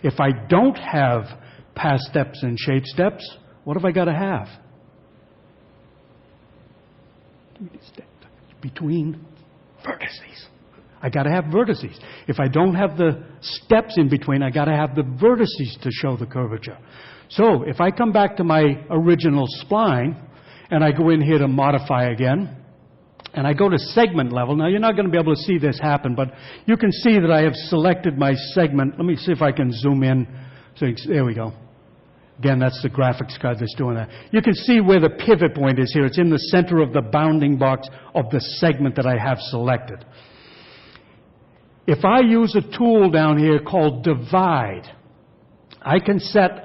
If I don't have path steps and shape steps, what have I got to have? Between vertices. I got to have vertices. If I don't have the steps in between, I got to have the vertices to show the curvature. So if I come back to my original spline and I go in here to modify again, and I go to segment level. Now, you're not going to be able to see this happen, but you can see that I have selected my segment. Let me see if I can zoom in. So there we go. Again, that's the graphics card that's doing that. You can see where the pivot point is here. It's in the center of the bounding box of the segment that I have selected. If I use a tool down here called Divide, I can set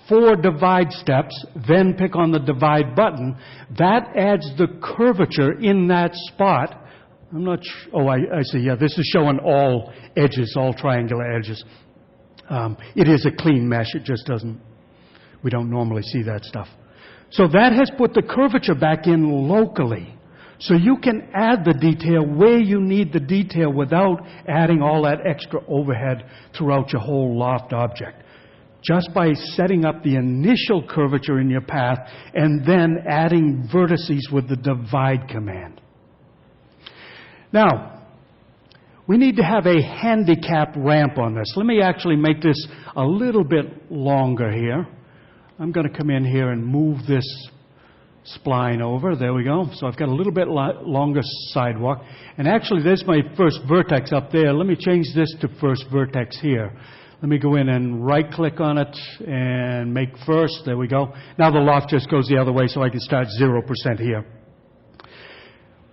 4 divide steps, then pick on the divide button. That adds the curvature in that spot. I'm not sure. Oh, I see. Yeah, this is showing all edges, all triangular edges. It is a clean mesh. It just doesn't, we don't normally see that stuff. So that has put the curvature back in locally. So you can add the detail where you need the detail without adding all that extra overhead throughout your whole loft object. Just by setting up the initial curvature in your path and then adding vertices with the divide command. Now, we need to have a handicap ramp on this. Let me actually make this a little bit longer here. I'm going to come in here and move this spline over. There we go. So I've got a little bit longer sidewalk. And actually, there's my first vertex up there. Let me change this to first vertex here. Let me go in and right-click on it and make first. There we go. Now the loft just goes the other way, so I can start 0% here.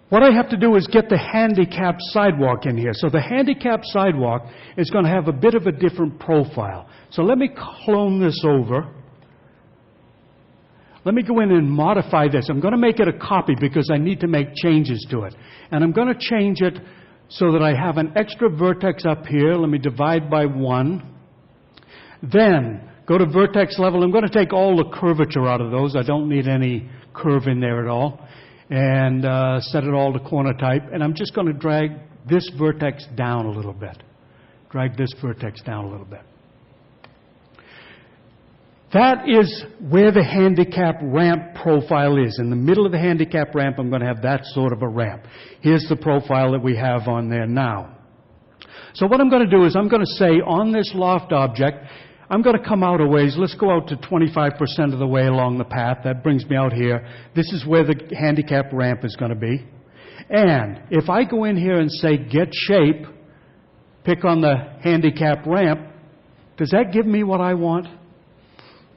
What I have to do is get the handicap sidewalk in here. So the handicap sidewalk is going to have a bit of a different profile. So let me clone this over. Let me go in and modify this. I'm going to make it a copy because I need to make changes to it. And I'm going to change it so that I have an extra vertex up here. Let me divide by 1. Then go to vertex level. I'm going to take all the curvature out of those. I don't need any curve in there at all. And set it all to corner type. And I'm just going to drag this vertex down a little bit. Drag this vertex down a little bit. That is where the handicap ramp profile is. In the middle of the handicap ramp, I'm going to have that sort of a ramp. Here's the profile that we have on there now. So what I'm going to do is I'm going to say on this loft object, I'm going to come out a ways. Let's go out to 25% of the way along the path. That brings me out here. This is where the handicap ramp is going to be. And if I go in here and say Get Shape, pick on the handicap ramp, does that give me what I want?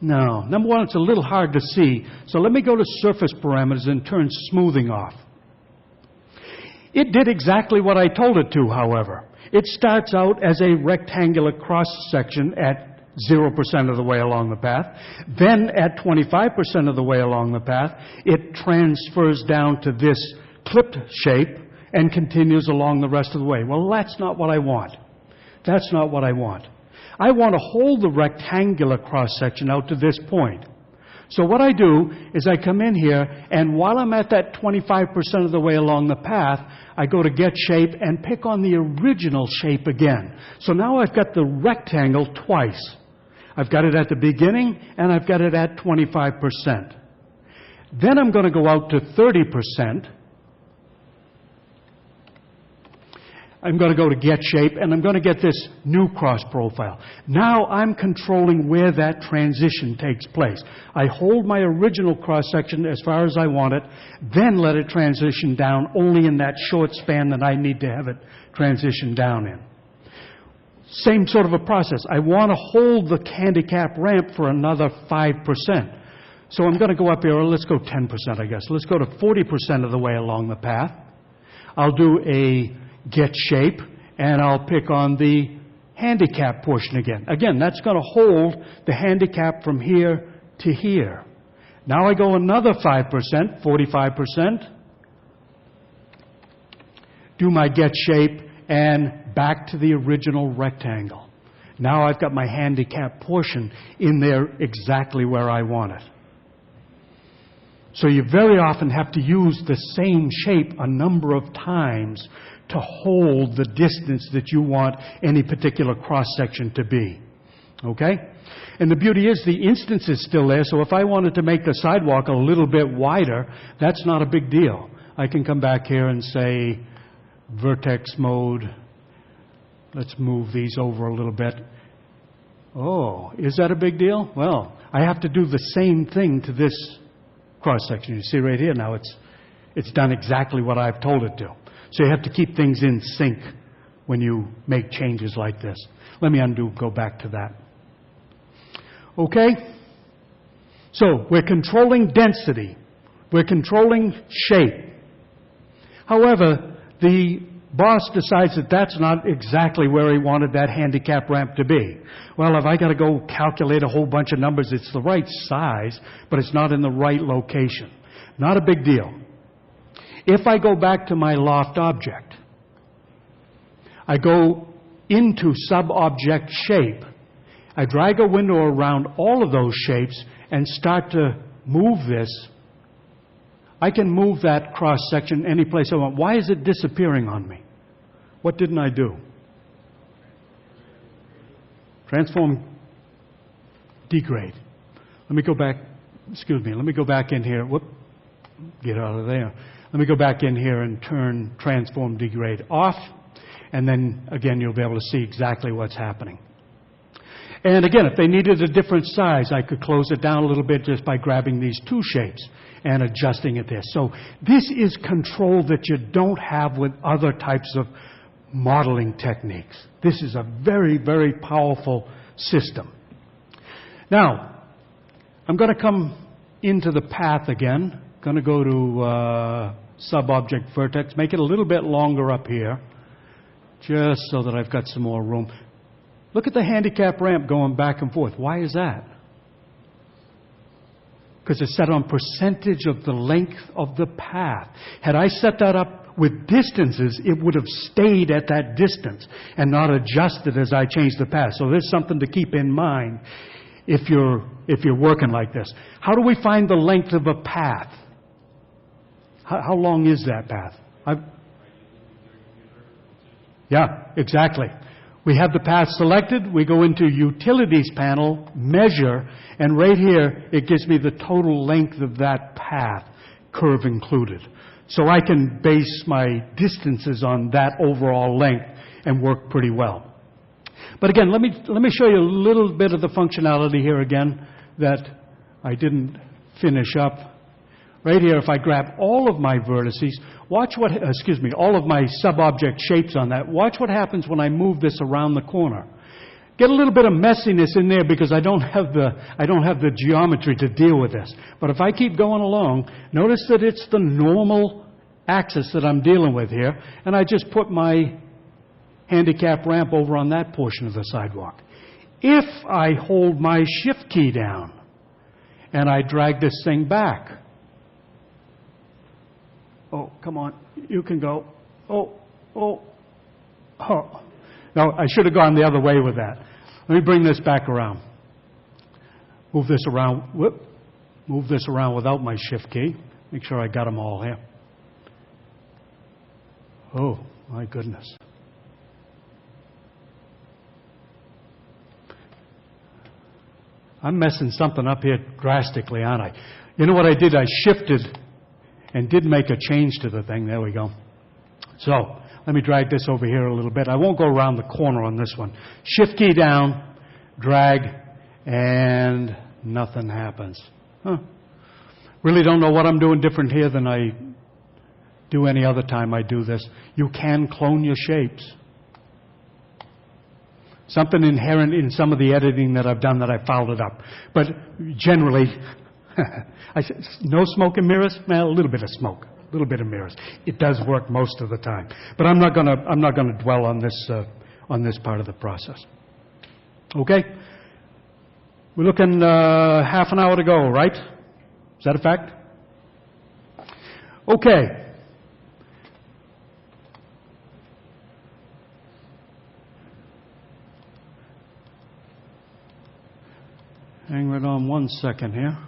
No. Number one, it's a little hard to see. So let me go to Surface Parameters and turn Smoothing off. It did exactly what I told it to, however. It starts out as a rectangular cross-section at 0% of the way along the path. Then at 25% of the way along the path, it transfers down to this clipped shape and continues along the rest of the way. Well, that's not what I want. That's not what I want. I want to hold the rectangular cross-section out to this point. So what I do is I come in here, and while I'm at that 25% of the way along the path, I go to Get Shape and pick on the original shape again. So now I've got the rectangle twice. I've got it at the beginning, and I've got it at 25%. Then I'm going to go out to 30%. I'm going to go to Get Shape, and I'm going to get this new cross profile. Now I'm controlling where that transition takes place. I hold my original cross-section as far as I want it, then let it transition down only in that short span that I need to have it transition down in. Same sort of a process. I want to hold the handicap ramp for another 5%. So I'm going to go up here, let's go 10%, I guess. Let's go to 40% of the way along the path. I'll do a Get Shape, and I'll pick on the handicap portion again. Again, that's going to hold the handicap from here to here. Now I go another 5%, 45%. Do my Get Shape, and back to the original rectangle. Now I've got my handicap portion in there exactly where I want it. So you very often have to use the same shape a number of times to hold the distance that you want any particular cross-section to be. Okay? And the beauty is the instance is still there, so if I wanted to make the sidewalk a little bit wider, that's not a big deal. I can come back here and say vertex mode. Let's move these over a little bit. Oh, is that a big deal? Well, I have to do the same thing to this cross-section. You see right here now, it's done exactly what I've told it to. So you have to keep things in sync when you make changes like this. Let me go back to that. Okay? So we're controlling density. We're controlling shape. However, the boss decides that that's not exactly where he wanted that handicap ramp to be. Well, if I got to go calculate a whole bunch of numbers, it's the right size, but it's not in the right location. Not a big deal. If I go back to my loft object, I go into sub-object shape. I drag a window around all of those shapes and start to move this. I can move that cross-section any place I want. Why is it disappearing on me? What didn't I do? Transform, degrade. Let me go back, let me go back in here. Whoop, get out of there. Let me go back in here and turn transform, degrade off. And then, again, you'll be able to see exactly what's happening. And again, if they needed a different size, I could close it down a little bit just by grabbing these two shapes and adjusting it there. So this is control that you don't have with other types of modeling techniques. This is a very, very powerful system. Now, I'm going to come into the path again. Going to go to sub-object vertex, make it a little bit longer up here, just so that I've got some more room. Look at the handicap ramp going back and forth. Why is that? Because it's set on percentage of the length of the path. Had I set that up with distances, it would have stayed at that distance and not adjusted as I changed the path. So there's something to keep in mind if you're working like this. How do we find the length of a path? How long is that path? Yeah, exactly. We have the path selected. We go into Utilities panel, Measure, and right here it gives me the total length of that path, curve included. So I can base my distances on that overall length and work pretty well. But again, let me show you a little bit of the functionality here again that I didn't finish up. Right here, if I grab all of my vertices, watch what, all of my sub-object shapes on that, watch what happens when I move this around the corner. Get a little bit of messiness in there because I don't have the geometry to deal with this. But if I keep going along, notice that it's the normal axis that I'm dealing with here, and I just put my handicap ramp over on that portion of the sidewalk. If I hold my shift key down and I drag this thing back, oh, come on, you can go. Oh. No, I should have gone the other way with that. Let me bring this back around. Move this around. Whoop. Move this around without my shift key. Make sure I got them all here. Oh, my goodness. I'm messing something up here drastically, aren't I? You know what I did? I shifted and did make a change to the thing. There we go. So let me drag this over here a little bit. I won't go around the corner on this one. Shift key down, drag, and nothing happens. Really don't know what I'm doing different here than I do any other time I do this. You can clone your shapes. Something inherent in some of the editing that I've done that I fouled it up. But generally, no smoke and mirrors? Well, a little bit of smoke, a little bit of mirrors. It does work most of the time. But I'm not going to dwell on this part of the process. Okay? We're looking half an hour to go, right? Is that a fact? Okay. Hang right on one second here.